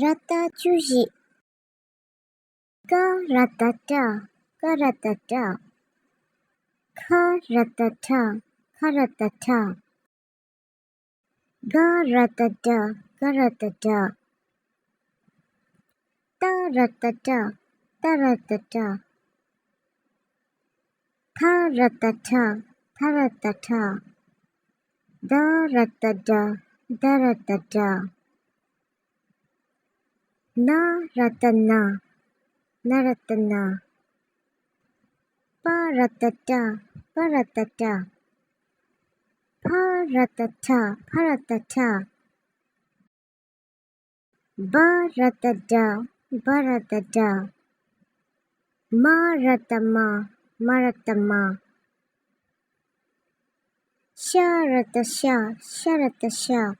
Ratatouille. Ka-ratata, ka-ratata. Ka-ratata, ka-ratata. Ga-ratata, ga-ratata. Ta-ratata, ta-ratata. Ta-ratata, ta-ratata. Da-ratata, da-ratata. Na-ratana, na-ratana. Pa-ratata, pa-ratata. Pa-ratata, pa-ratata. Ba-ratata, ba-ratata. Ma-ratama, ma-ratama. Sha-ratasha, sha-ratasha.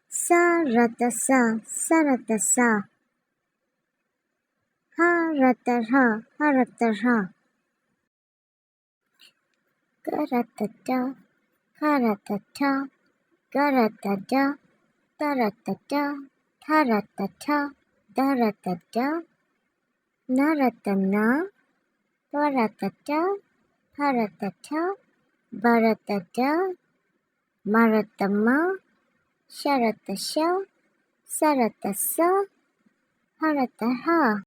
Sa-ratasa, sa-ratasa. Ha-rataha, ha-rataha. Ga-ratata, ka-ratata. Ga-ratata, ta-ratata. Ta-ratata, da-ratata. Na-ratana, pa-ratata. Pa-ratata, ba-ratata. Ma-ratama, sha-ratasha. Sa-ratasa, ha-rataha.